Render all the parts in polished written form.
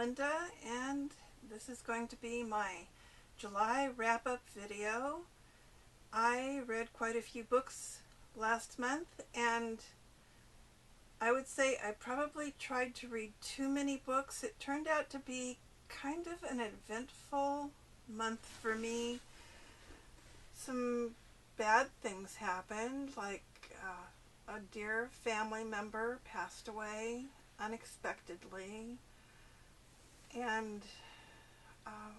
Linda, and this is going to be my July wrap-up video. I read quite a few books last month, and I would say I probably tried to read too many books. It turned out to be kind of an eventful month for me. Some bad things happened, like a dear family member passed away unexpectedly, and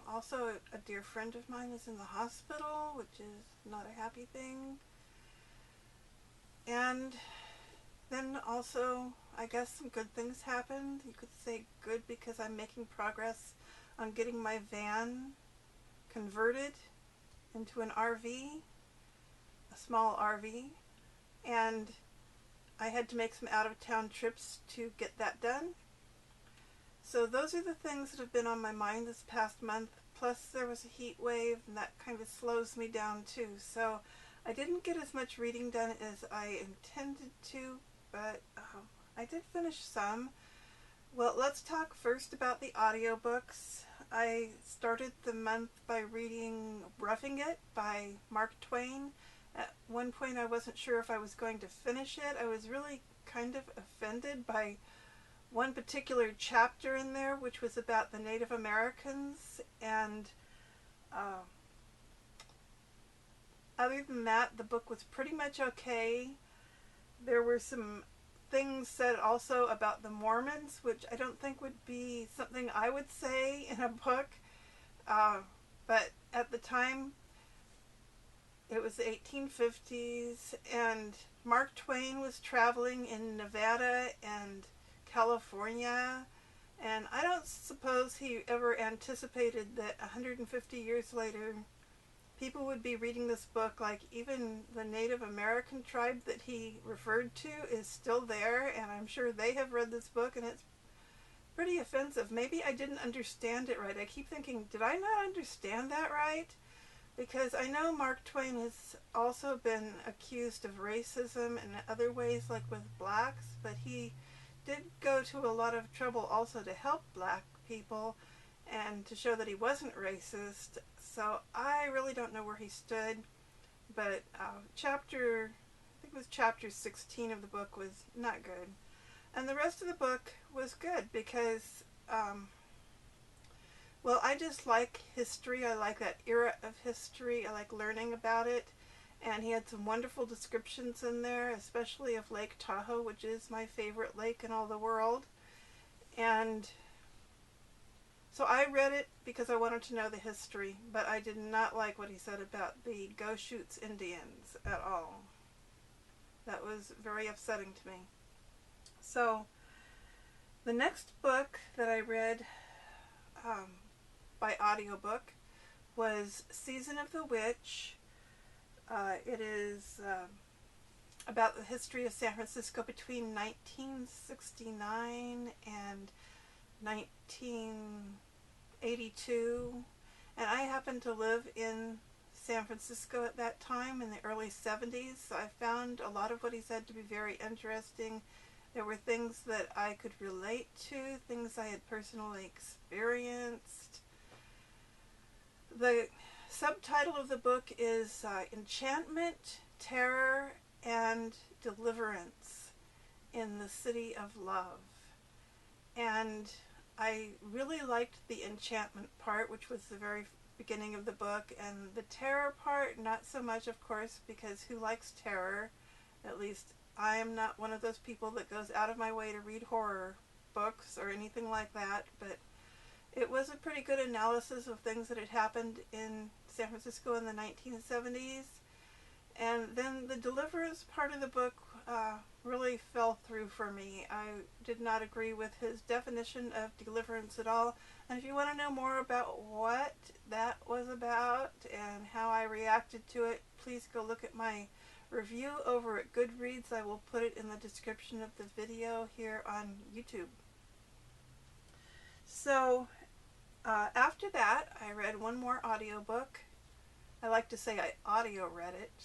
also a dear friend of mine is in the hospital, which is not a happy thing. And then also, I guess some good things happened. You could say good because I'm making progress on getting my van converted into an RV, a small RV, and I had to make some out-of-town trips to get that done. So those are the things that have been on my mind this past month, plus there was a heat wave, and that kind of slows me down too. So I didn't get as much reading done as I intended to, but I did finish some. Well, let's talk first about the audiobooks. I started the month by reading Roughing It by Mark Twain. At one point I wasn't sure if I was going to finish it. I was really kind of offended by one particular chapter in there, which was about the Native Americans, and other than that, the book was pretty much okay. There were some things said also about the Mormons, which I don't think would be something I would say in a book, but at the time it was the 1850s, and Mark Twain was traveling in Nevada and California, and I don't suppose he ever anticipated that 150 years later people would be reading this book. Like, even the Native American tribe that he referred to is still there, and I'm sure they have read this book, and it's pretty offensive. Maybe I didn't understand it right. I keep thinking, did I not understand that right? Because I know Mark Twain has also been accused of racism in other ways, like with blacks, but he did go to a lot of trouble also to help black people and to show that he wasn't racist. So I really don't know where he stood, but I think it was chapter 16 of the book was not good. And the rest of the book was good because, well, I just like history. I like that era of history. I like learning about it. And he had some wonderful descriptions in there, especially of Lake Tahoe, which is my favorite lake in all the world. And so I read it because I wanted to know the history, but I did not like what he said about the Goshutes Indians at all. That was very upsetting to me. So the next book that I read by audiobook was Season of the Witch. It is about the history of San Francisco between 1969 and 1982, and I happened to live in San Francisco at that time in the early 70s, so I found a lot of what he said to be very interesting. There were things that I could relate to, things I had personally experienced. The subtitle of the book is Enchantment, Terror, and Deliverance in the City of Love. And I really liked the enchantment part, which was the very beginning of the book, and the terror part, not so much, of course, because who likes terror? At least I am not one of those people that goes out of my way to read horror books or anything like that, but it was a pretty good analysis of things that had happened in San Francisco in the 1970s. And then the Deliverance part of the book really fell through for me. I did not agree with his definition of deliverance at all. And if you want to know more about what that was about and how I reacted to it, please go look at my review over at Goodreads. I will put it in the description of the video here on YouTube. So after that, I read one more audiobook. I like to say I audio read it.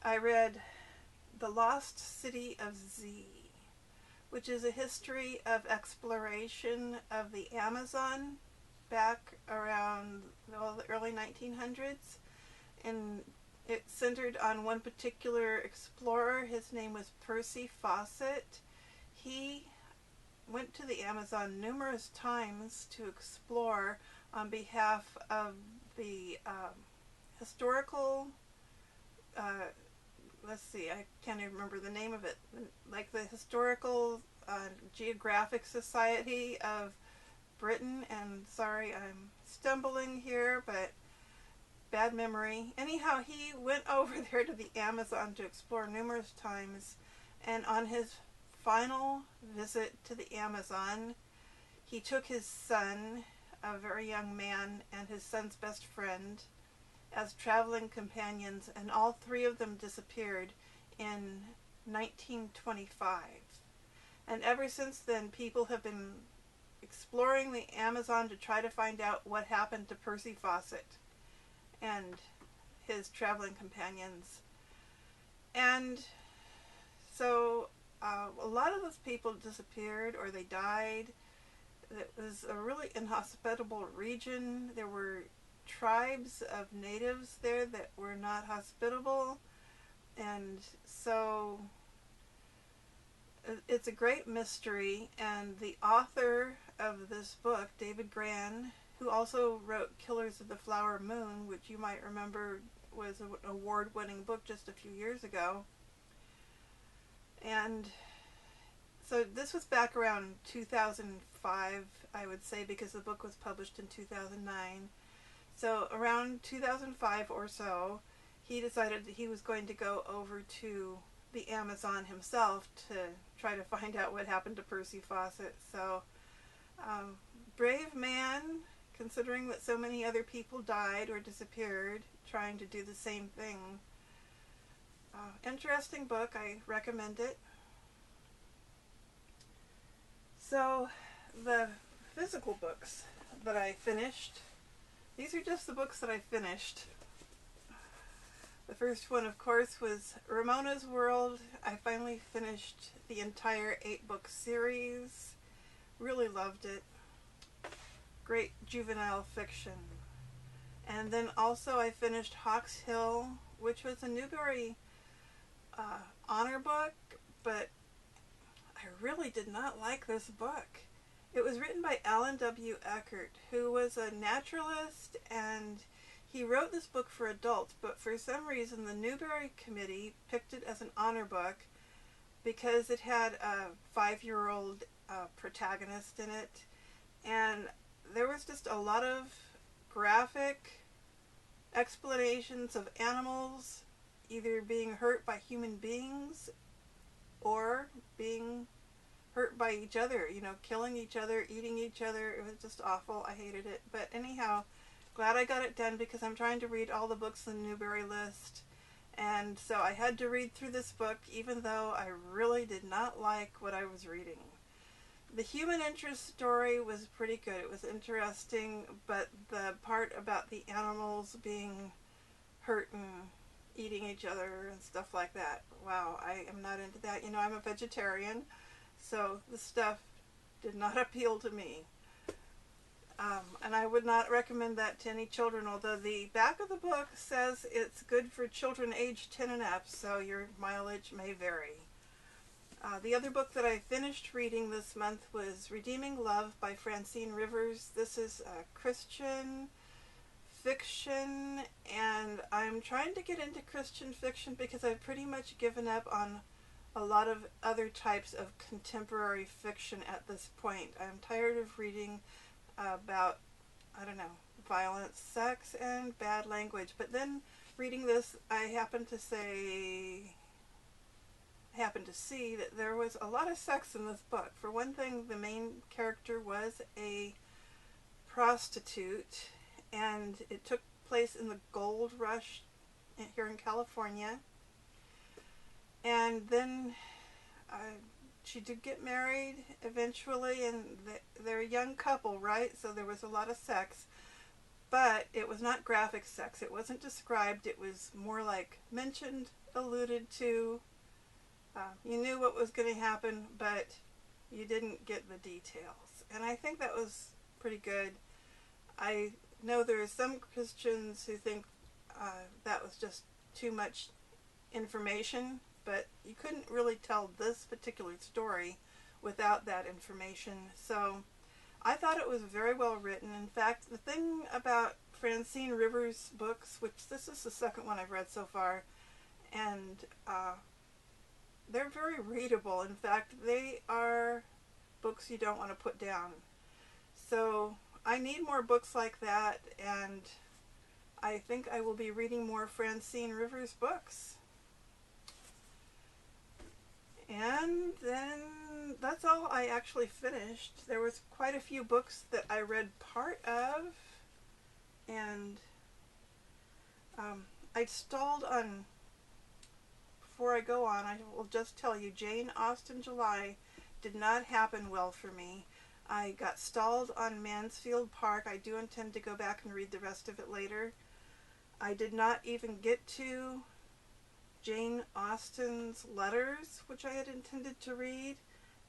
I read The Lost City of Zee which is a history of exploration of the Amazon back around the early 1900s. And it centered on one particular explorer. His name was Percy Fawcett. He went to the Amazon numerous times to explore on behalf of the historical, let's see, I can't even remember the name of it, like the Historical Geographic Society of Britain. And sorry, I'm stumbling here, but bad memory. Anyhow, he went over there to the Amazon to explore numerous times, and on his final visit to the Amazon, he took his son, a very young man, and his son's best friend as traveling companions, and all three of them disappeared in 1925. And ever since then, people have been exploring the Amazon to try to find out what happened to Percy Fawcett and his traveling companions. And so a lot of those people disappeared or they died. It was a really inhospitable region. There were tribes of natives there that were not hospitable. And so it's a great mystery. And the author of this book, David Grann, who also wrote Killers of the Flower Moon, which you might remember was an award-winning book just a few years ago. And so this was back around 2005, I would say, because the book was published in 2009. So around 2005 or so, he decided that he was going to go over to the Amazon himself to try to find out what happened to Percy Fawcett. So, brave man, considering that so many other people died or disappeared trying to do the same thing. Interesting book. I recommend it. So, the physical books that I finished, these are just the books that I finished. The first one, of course, was Ramona's World. I finally finished the entire 8-book series. Really loved it. Great juvenile fiction. And then also I finished Hawks Hill, which was a Newbery honor book, but I really did not like this book. It was written by Allan W. Eckert, who was a naturalist, and he wrote this book for adults, but for some reason the Newbery Committee picked it as an honor book because it had a 5-year-old protagonist in it, and there was just a lot of graphic explanations of animals either being hurt by human beings or being hurt by each other, you know, killing each other, eating each other. It was just awful. I hated it. But anyhow, glad I got it done because I'm trying to read all the books on the Newbery list. And so I had to read through this book even though I really did not like what I was reading. The human interest story was pretty good. It was interesting, but the part about the animals being hurt and eating each other and stuff like that, wow, I am not into that. You know, I'm a vegetarian, so this stuff did not appeal to me. And I would not recommend that to any children, although the back of the book says it's good for children aged 10 and up, so your mileage may vary. The other book that I finished reading this month was Redeeming Love by Francine Rivers. This is Christian fiction, and I'm trying to get into Christian fiction because I've pretty much given up on a lot of other types of contemporary fiction at this point. I'm tired of reading about, I don't know, violence, sex, and bad language. But then reading this, I happened to see that there was a lot of sex in this book. For one thing, the main character was a prostitute, and it took place in the gold rush here in California. And then she did get married eventually, and they're a young couple, right? So there was a lot of sex, but it was not graphic sex. It wasn't described. It was more like mentioned, alluded to. You knew what was going to happen, but you didn't get the details. And I think that was pretty good. I know there are some Christians who think that was just too much information, but you couldn't really tell this particular story without that information. So I thought it was very well written. In fact, the thing about Francine Rivers' books, which this is the second one I've read so far, and they're very readable. In fact, they are books you don't want to put down. So I need more books like that, and I think I will be reading more Francine Rivers books. And then that's all I actually finished. There was quite a few books that I read part of, and I stalled on, before I go on, I will just tell you, Jane Austen July did not happen well for me. I got stalled on Mansfield Park. I do intend to go back and read the rest of it later. I did not even get to Jane Austen's letters, which I had intended to read.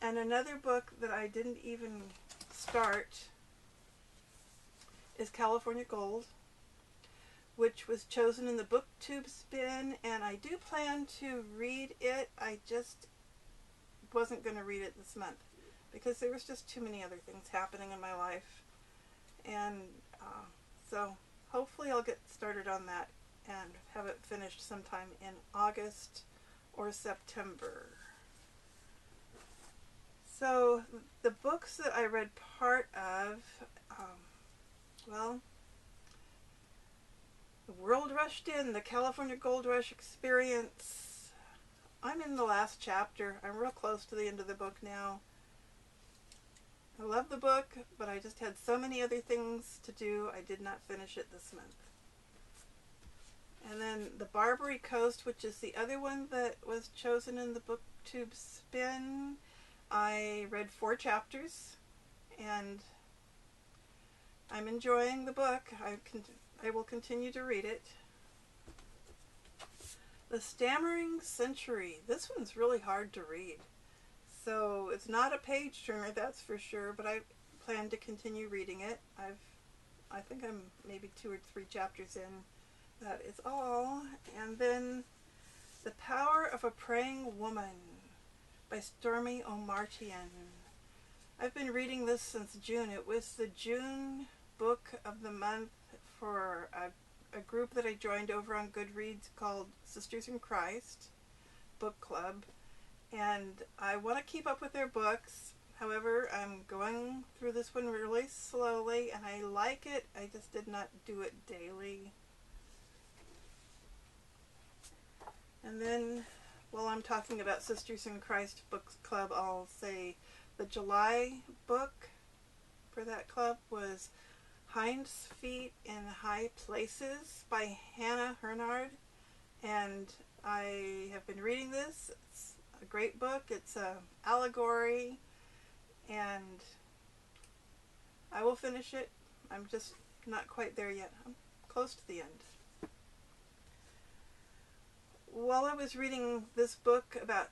And another book that I didn't even start is California Gold, which was chosen in the booktube spin, and I do plan to read it. I just wasn't going to read it this month because there was just too many other things happening in my life. And so hopefully I'll get started on that and have it finished sometime in August or September. So the books that I read part of, well, The World Rushed In, The California Gold Rush Experience. I'm in the last chapter. I'm real close to the end of the book now. I love the book, but I just had so many other things to do, I did not finish it this month. And then The Barbary Coast, which is the other one that was chosen in the booktube spin. I read 4 chapters, and I'm enjoying the book. I will continue to read it. The Stammering Century. This one's really hard to read. So it's not a page turner, that's for sure, but I plan to continue reading it. I think I'm maybe 2 or 3 chapters in. That is all. And then The Power of a Praying Woman by Stormy Martian. I've been reading this since June. It was the June book of the month for a group that I joined over on Goodreads called Sisters in Christ Book Club. And I want to keep up with their books. However, I'm going through this one really slowly, and I like it. I just did not do it daily. And then, while I'm talking about Sisters in Christ Book Club, I'll say the July book for that club was Hind's Feet in High Places by Hannah Hernard. And I have been reading this. It's a great book. It's an allegory, and I will finish it. I'm just not quite there yet. I'm close to the end. While I was reading this book about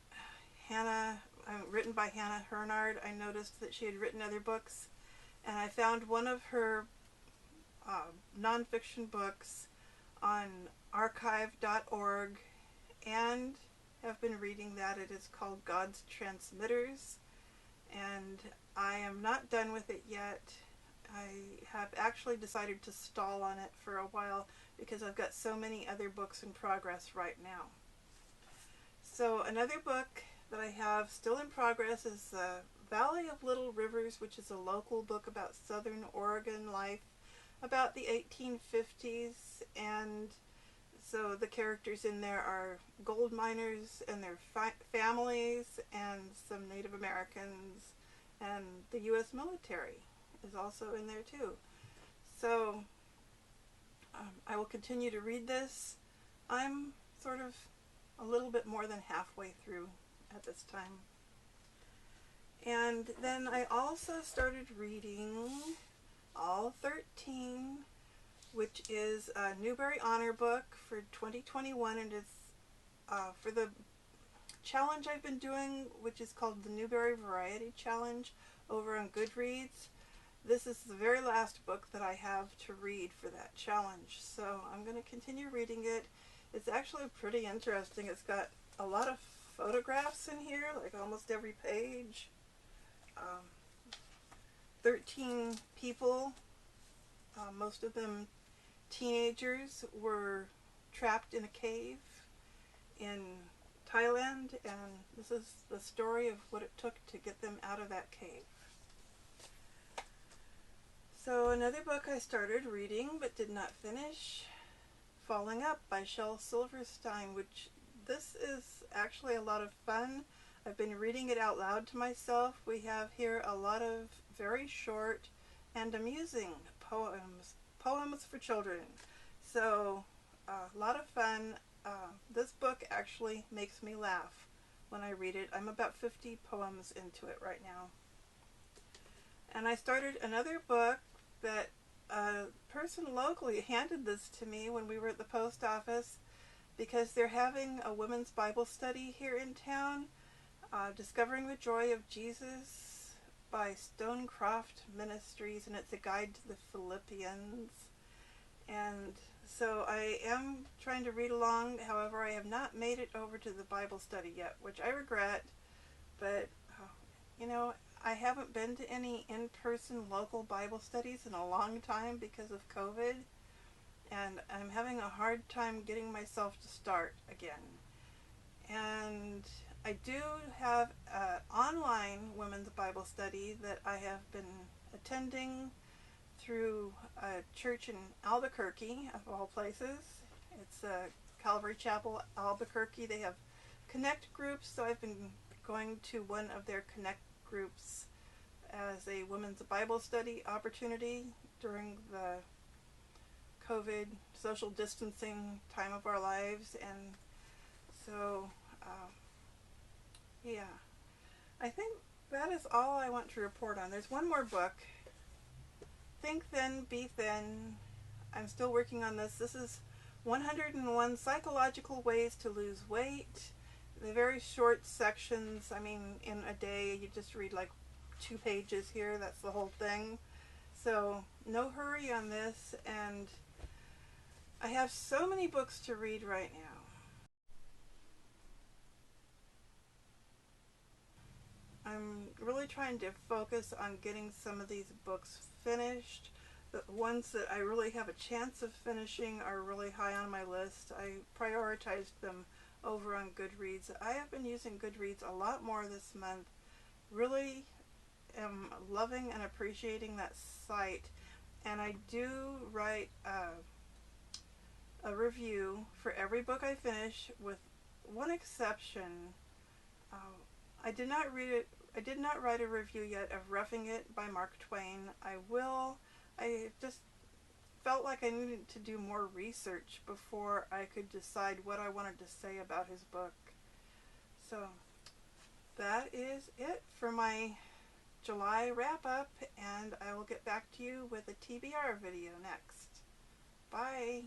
Hannah, written by Hannah Hernard, I noticed that she had written other books, and I found one of her nonfiction books on archive.org, and have been reading that. It is called God's Transmitters, and I am not done with it yet. I have actually decided to stall on it for a while because I've got so many other books in progress right now. So another book that I have still in progress is Valley of Little Rivers, which is a local book about Southern Oregon life, about the 1850s, and so the characters in there are gold miners and their families, and some Native Americans, and the U.S. military is also in there too. So I will continue to read this. I'm sort of a little bit more than halfway through at this time. And then I also started reading All 13, which is a Newbery Honor book for 2021, and it's for the challenge I've been doing, which is called the Newbery Variety Challenge over on Goodreads. This is the very last book that I have to read for that challenge, so I'm going to continue reading it. It's actually pretty interesting. It's got a lot of photographs in here, like almost every page. 13 people, most of them teenagers, were trapped in a cave in Thailand, and this is the story of what it took to get them out of that cave. So another book I started reading but did not finish, Falling Up by Shel Silverstein, which this is actually a lot of fun. I've been reading it out loud to myself. We have here a lot of very short and amusing poems for children. So a lot of fun. This book actually makes me laugh when I read it. I'm about 50 poems into it right now. And I started another book that a person locally handed this to me when we were at the post office because they're having a women's Bible study here in town, Discovering the Joy of Jesus by Stonecroft Ministries, and it's a guide to the Philippians. And so I am trying to read along. However, I have not made it over to the Bible study yet, which I regret, but you know, I haven't been to any in-person local Bible studies in a long time because of COVID, and I'm having a hard time getting myself to start again. And I do have an online women's Bible study that I have been attending through a church in Albuquerque, of all places. It's a Calvary Chapel, Albuquerque. They have connect groups, so I've been going to one of their connect groups as a women's Bible study opportunity during the COVID social distancing time of our lives. And so yeah, I think that is all I want to report on. There's one more book, Think Thin, Be Thin. I'm still working on this. This is 101 Psychological Ways to Lose Weight. The very short sections. I mean, in a day you just read like 2 pages here. That's the whole thing. So no hurry on this, and I have so many books to read right now. I'm really trying to focus on getting some of these books finished. The ones that I really have a chance of finishing are really high on my list. I prioritized them over on Goodreads. I have been using Goodreads a lot more this month. Really am loving and appreciating that site. And I do write a review for every book I finish, with one exception. I did not write a review yet of Roughing It by Mark Twain. I will. I just felt like I needed to do more research before I could decide what I wanted to say about his book. So that is it for my July wrap-up, and I will get back to you with a TBR video next. Bye!